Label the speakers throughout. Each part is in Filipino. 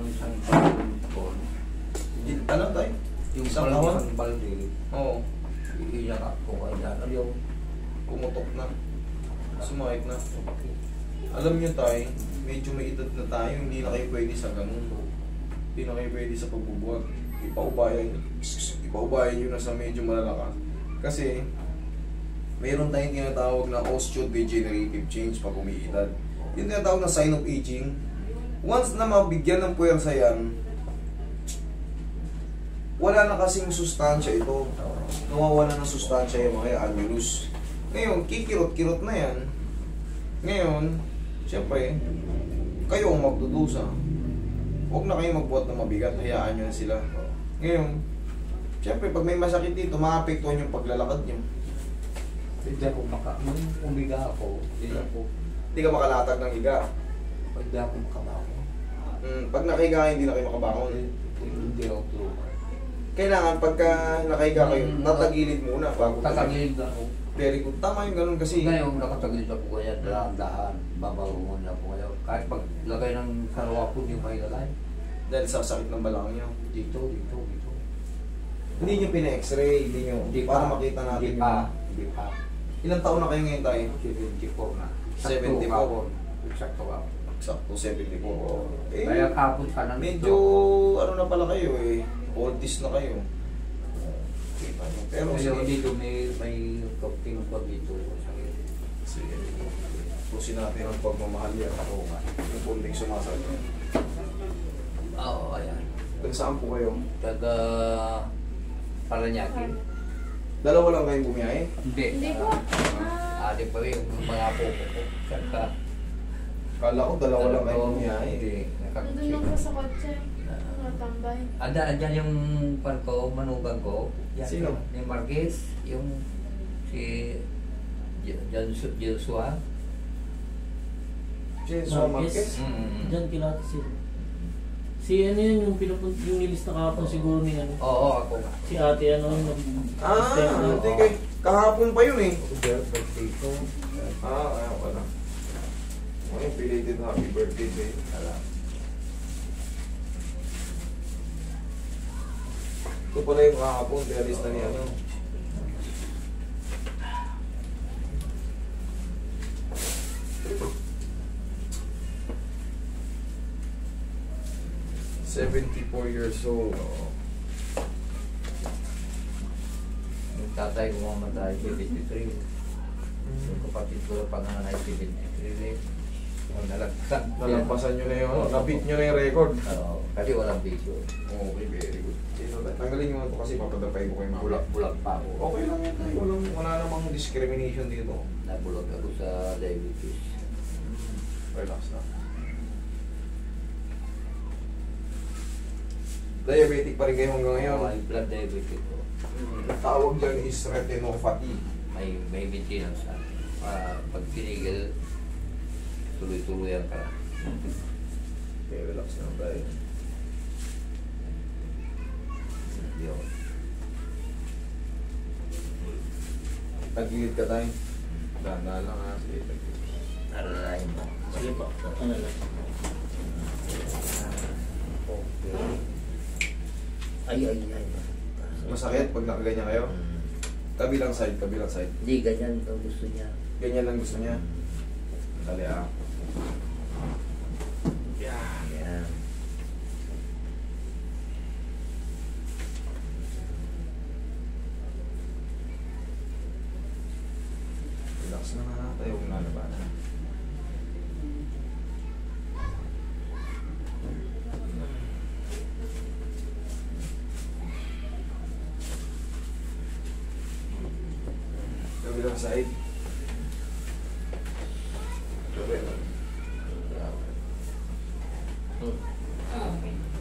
Speaker 1: isang balon.
Speaker 2: Ano tayo?
Speaker 1: Yung
Speaker 2: Isang
Speaker 1: balon,
Speaker 2: kawan?
Speaker 1: isang balde.
Speaker 2: Oo.
Speaker 1: Iiyak ako kaya. Ano yung
Speaker 2: Pumutok na. Sumakit na. Alam nyo tayo, medyo may edad na tayo, hindi na kayo pwede sa ganun. Hindi na kayo pwede sa pagbubuhat. Ipaubayan nyo na sa medyo malalakas. Kasi, mayroon tayong tinatawag na osteodegenerative change pag umiidad. Yung tinatawag na sign of aging. Once na mabigyan ng puwersa yan, wala na kasing sustansya ito. Nawawala ng sustansya yung mga annulus. Ngayon, kikirot-kirot na yan. Ngayon, siyempre, kayo ang magdudusa. Huwag na kayo magbuhat ng mabigat, hayaan nyo na sila. Ngayon, siyempre, pag may masakit dito, maapektuhan yung paglalakad nyo.
Speaker 1: hindi ako nung umiga ako,
Speaker 2: Hindi ka makalatag ng higa.
Speaker 1: hindi ako makabangon.
Speaker 2: Pag nakahiga, hindi na kayo makabangon.
Speaker 1: Hindi ako tulog.
Speaker 2: Kailangan, pagka nakahiga kayo, tatagilid muna bago
Speaker 1: Tatagilid ako.
Speaker 2: Very good. Tama yung ganun kasi.
Speaker 1: Ngayon, nakatagilid ako kaya dahan-dahan, babangon ako kaya. Kahit pag lagay ng karawa ko, hindi may lalay.
Speaker 2: Dahil sa sakit ng balakang nyo.
Speaker 1: Dito.
Speaker 2: Hindi nyo pina-x-ray, hindi nyo. Para makita natin
Speaker 1: Hindi pa.
Speaker 2: Ilang taon na kayo ngayon tayo?
Speaker 1: 74 na.
Speaker 2: 74.
Speaker 1: Eksakto ako.
Speaker 2: Sakto, 74.
Speaker 1: Kaya kapon ka na
Speaker 2: medyo, ano na pala kayo eh. Oldies na kayo. Kita nyo. Pero
Speaker 1: Pero
Speaker 2: sige.
Speaker 1: dito may kopting ko dito.
Speaker 2: Sige. Pusin natin ang pagmamahal yan.
Speaker 1: Oo nga.
Speaker 2: Yung kunting sumasal.
Speaker 1: Oo, ayan.
Speaker 2: Kung saan po kayo?
Speaker 1: Taga Paranaque.
Speaker 2: Dalawa lang kayong bumiyahe?
Speaker 1: Hindi po. Ate pa rin yung mga po ko. Saka,
Speaker 2: Kala ko dalawa lang kayong bumiyahe.
Speaker 1: Hindi.
Speaker 3: Nandun lang po sa kotse. Natambay.
Speaker 1: Andyan yung pan ko, manugang ko. Yan,
Speaker 2: Sino?
Speaker 1: Yung Marquez, yung si Joshua.
Speaker 2: Jenso Marquez?
Speaker 4: Diyan kilala sila. Si ano yun, yung pinupunta, yung nilista kahapon siguro ni ano.
Speaker 1: Oo, ako.
Speaker 4: Si ate ano,
Speaker 2: Hindi kay kahapon pa yun eh.
Speaker 1: Birthday ko.
Speaker 2: Ayaw ka na. Ngayon, belated happy birthday eh.
Speaker 1: Alam.
Speaker 2: Ito pala yung kahapon, kaya lista ni ano. "74 years old.
Speaker 1: Yung tatay ko mamatay, 73. Yung kapatid ko panganay, 73. Yung nalagsan.
Speaker 2: Nalampasan nyo na yun. Nabit nyo na yung record.
Speaker 1: Oo, kasi walang video.
Speaker 2: Okay, very good. Tanggalin nyo ito kasi papadapay ko kayo.
Speaker 1: Bulag pa ako.
Speaker 2: Okay lang yan. Wala namang discrimination dito.
Speaker 1: Nabulag ako sa diabetes.
Speaker 2: Relax na. Diabetic pa rin kayo hanggang ngayon.
Speaker 1: May blood diabetes ko.
Speaker 2: Ang tawag dyan is retinopathy.
Speaker 1: May maintenance na. Pag pinigil, tuloy-tuloy ang kara.
Speaker 2: Okay, relax na tayo.
Speaker 1: Yun.
Speaker 2: Tagilid ka tayo. Dahan-dahan lang ha. Sige, tagilid.
Speaker 1: Naranahin mo.
Speaker 4: Sige po, ano lang.
Speaker 1: Okay. Ay.
Speaker 2: Masakit pag nakaganyan kayo? Kabilang side, kabilang side.
Speaker 1: Hindi, ganyan ang gusto niya.
Speaker 2: Ganyan lang gusto niya. Dali ah.
Speaker 1: Yan.
Speaker 2: Relax na nga tayo kung nalabanan. Kabilang side. Kabilang.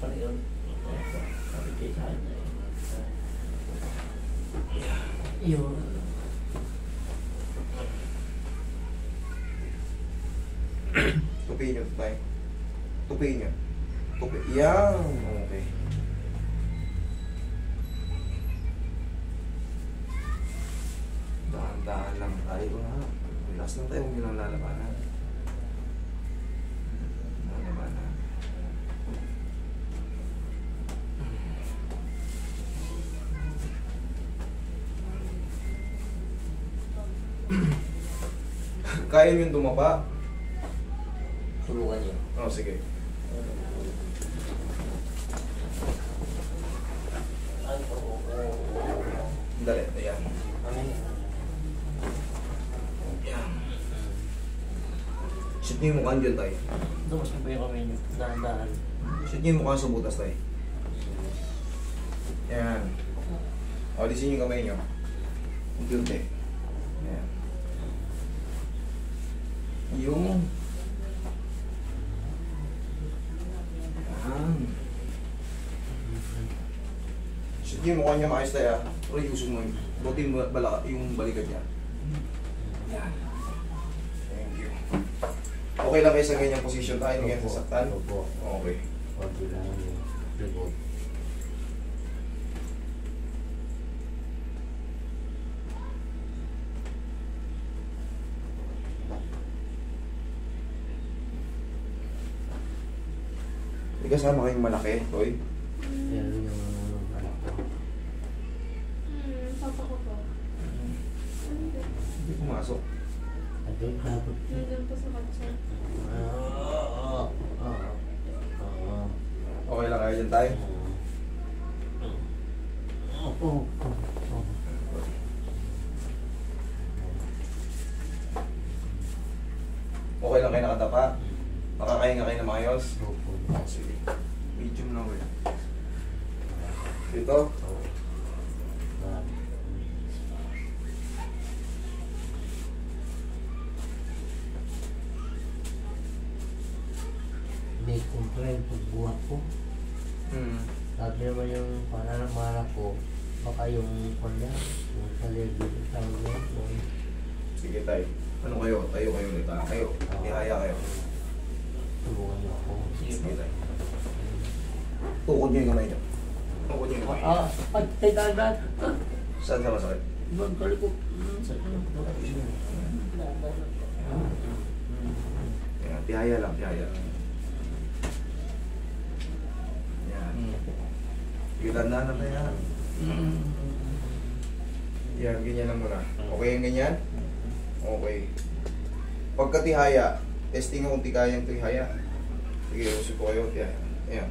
Speaker 4: Ano yun? Sabi kayo sa akin. Yun.
Speaker 2: Tupiin nyo tayo. Tupiin nyo. Yan. Okay. Dahan-dahan lang tayo ha. Relax lang tayo kung yun ang lalabanan. Lalabanan. Kaya nyo dumapa?
Speaker 1: Tulungan niyo.
Speaker 2: Oh, sige. Dali, ayan. Ayan. Shoot nyo yung mukha dyan, tay.
Speaker 4: Dumas mo ba yung kamay nyo? Dahan-dahan.
Speaker 2: Shoot nyo yung mukha sa butas, tay. Ayan. O, alisin yung kamay nyo. Unti-unti. Ayan. Yung... Ayan. Shoot nyo yung mukha niya maayos, tay, ah. Pero usog mo yun. Buti yung balikat niya. Ayan. Thank you. Okay lang kayo sa ganyang position tayo, hindi kayo sasaktan?
Speaker 1: Opo.
Speaker 2: Okay.
Speaker 1: Okay lang yung likod.
Speaker 2: May kasama kayong malaki, Toy?
Speaker 4: Yan yung ano ko.
Speaker 3: Papa ko po.
Speaker 2: Hindi pumasok.
Speaker 4: Adun, dapat.
Speaker 3: Nandun po sa kotse.
Speaker 2: Okay lang kayo dyan tayo?
Speaker 4: Oo.
Speaker 2: Okay lang kayo nakatapa? Makakahinga kayo na maayos?
Speaker 1: Opo.
Speaker 2: Sige. Medium lang kayo. Dito?
Speaker 4: May complain pagbuhat ko. Sabi naman yung pananamanap ko, baka yung kanya, yung kalegi, tawag niya, yung
Speaker 2: Sige tayo. Ano kayo? Tayo kayo ulit ha? Kayo. Ihaya kayo.
Speaker 4: tulungan niyo ako.
Speaker 2: Sige tayo. Tukod nyo yung kamay nyo. Tukod nyo yung kamay nyo.
Speaker 4: Ay, dahan-dahan.
Speaker 2: Saan sa masakit?
Speaker 4: Ibang kalikot.
Speaker 2: Ayan. Tihaya lang. Tihaya. Ayan. Sige, tandaan na tayo. Yan, ganyan lang muna. Okay yung ganyan? Okay. Pagkatihaya, testing kung kayang tihaya. Sige, usip ko kayo. Tihaya. Ayan.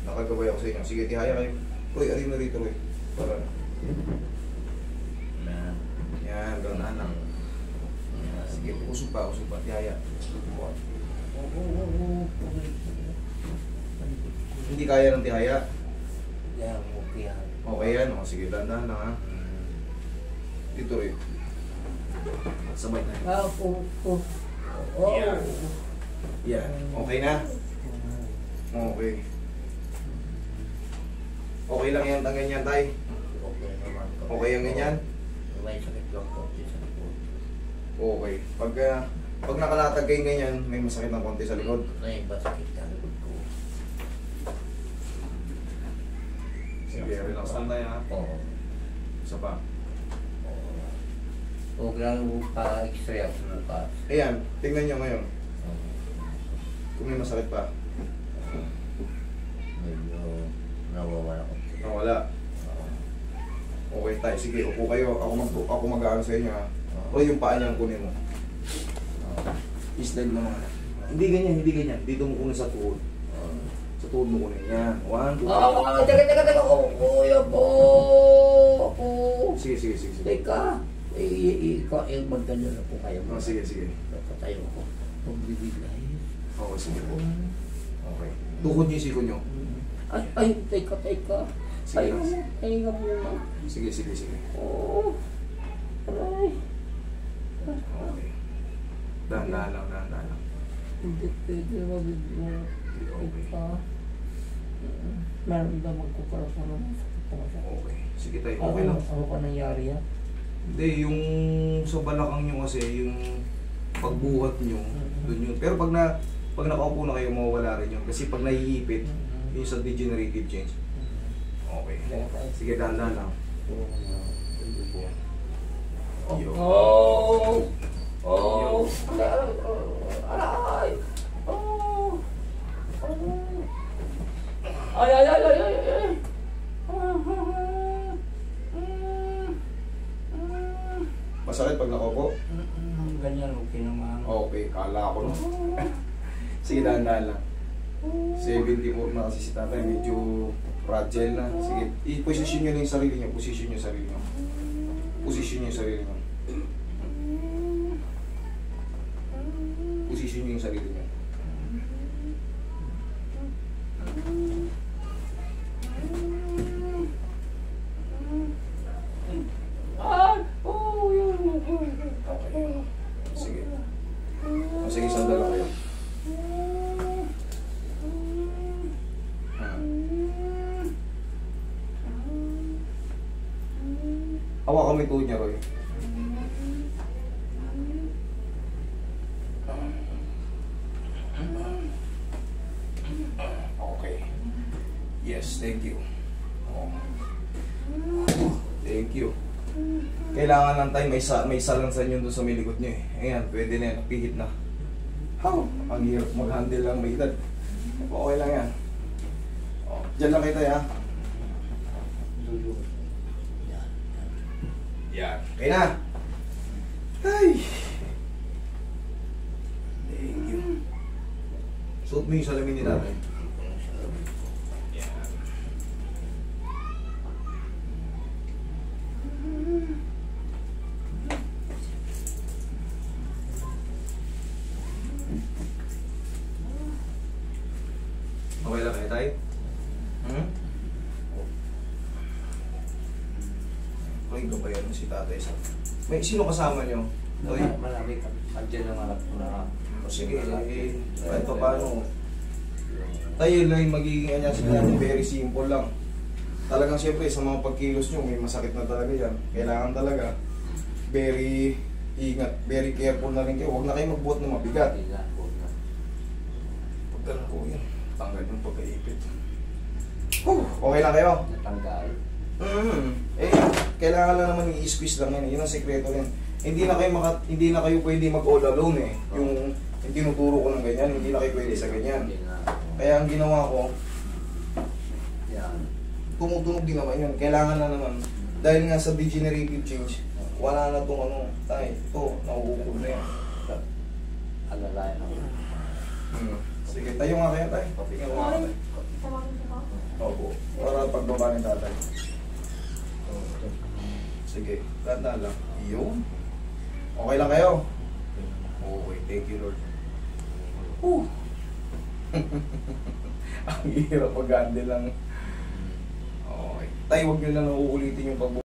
Speaker 2: Nakagabay ako sa inyo. Sige, tihaya kayo. Roy, alin na rito, Roy. Para. Yan, gano'n lang. Sige, usap pa. Tihaya. Hindi kaya ng tihaya.
Speaker 1: Yan, okay yan.
Speaker 2: Okay yan. O, sige, dandan lang ha. Dito, Roy. Sabay na. Yan. Yan. Okay na? Okay. Okay lang yan ang ganyan, tay?
Speaker 1: Okay naman.
Speaker 2: Okay ang ganyan?
Speaker 1: May sakit lang konti sa likod.
Speaker 2: Okay. Pag nakalatag kayong ganyan, may masakit ng konti sa likod.
Speaker 1: May basakit sa likod ko.
Speaker 2: Sige, relax lang tayo ha.
Speaker 1: Oo.
Speaker 2: Isa pa.
Speaker 1: Huwag lang pa-x-ray ako bukas.
Speaker 2: Ayan, tingnan nyo ngayon. Kung may masakit pa.
Speaker 1: Medyo nawawala ko.
Speaker 2: Nawala. Okay tayo. Sige, upo kayo. Ako mag-aano sa inyo ha. O yung paa niya ang kunin mo. I-slide mo naman. Hindi ganyan. Dito mo kunin sa tuhod. Sa tuhod mo kunin. Yan. 1, 2, 3.
Speaker 1: Teka. Kuya po! Ako!
Speaker 2: Sige.
Speaker 1: Teka! Ikaw, magdala na po kayo.
Speaker 2: Oh, sige.
Speaker 1: Patayo ko. Pagbibigay.
Speaker 2: Okay, sige po. Okay. Tuhod niyo yung siko niyo.
Speaker 1: Ay, teka.
Speaker 2: Sige.
Speaker 1: Ay, nga muna.
Speaker 2: Sige.
Speaker 1: Oo. Aray.
Speaker 2: Okay. Dahan-dahan lang.
Speaker 1: Hindi pwede mabigyan.
Speaker 2: Okay.
Speaker 1: Meron ba magkukurasyon naman?
Speaker 2: Okay. Sige tayo. Okay lang.
Speaker 1: Ano pa nangyari yan?
Speaker 2: Hindi, yung sa balakang nyo kasi, yung pagbuhat nyo, dun yun. Pero pag nakaupo na kayo, mawawala rin yun. Kasi pag naiipit, yung sa degenerative change. Okay. Sige, dahan-dahan lang. Yo.
Speaker 1: Oh! Aray! Oh! Ay!
Speaker 2: Masakit pag nakaupo? Kala ko no. Sige, dahan-dahan lang. 74 na kasi si tatay, medyo fragile na. Sige, i-position nyo lang yung sarili nyo. Position nyo yung sarili nyo. Position nyo yung sarili nyo. Position nyo yung sarili nyo. Okay. Sige. Sige, sandal lang kayo. Hawakan mo yung tuhod niya, Roy. Okay. Yes, thank you. Oh. Thank you. Kailangan lang tayo, may salansan yun doon sa may likod nyo eh. Ayan, pwede na yan, pihit na. How? Ang hirap mag-handle lang may edad. Okay lang yan. Oh, dyan lang kayo tayo ha. Yan. Okay na. Ay. Thank you. Suot mo yung salamin ni natin. Yan. Okay lang kayo tayo? Roy, gabayan mo si tatay sa... May sino kasama nyo? Roy?
Speaker 1: Marami ka. Andiyan ang anak ko na.
Speaker 2: Sige, kahit pa paano. Tayo lang yung magiging kanya sila. Very simple lang. Talagang siyempre sa mga pagkilos nyo, may masakit na talaga yan. Kailangan talaga very ingat, very careful na rin kayo. Huwag na kayo magbuhat ng mabigat. Pagdala ko yan. Tanggal yung pagkaipit. Okay lang kayo?
Speaker 1: Natanggal.
Speaker 2: Eh, kailangan lang naman i-squeeze lang yan. Yun ang sekreto yan. Hindi na kayo pwede mag-all alone eh. Yung tinuturo ko ng ganyan, hindi na kayo pwede sa ganyan. Kaya ang ginawa ko,
Speaker 1: Yan.
Speaker 2: tumutunog din naman yun. Kailangan na naman. Dahil nga sa degenerative change, wala na itong ano, tayo, ito, nauukod na yan.
Speaker 1: Alalayan ako.
Speaker 2: Sige, tayo nga kayo tayo. Tingnan ko nga tayo. Opo, para pagbaba ni tatay. Sige, lahat na lang. Iyon. Okay lang kayo? Okay, thank you Lord. Ang hirap mag-handle lang. Okay. Tayo, huwag nyo lang uulitin yung pagbubuhay.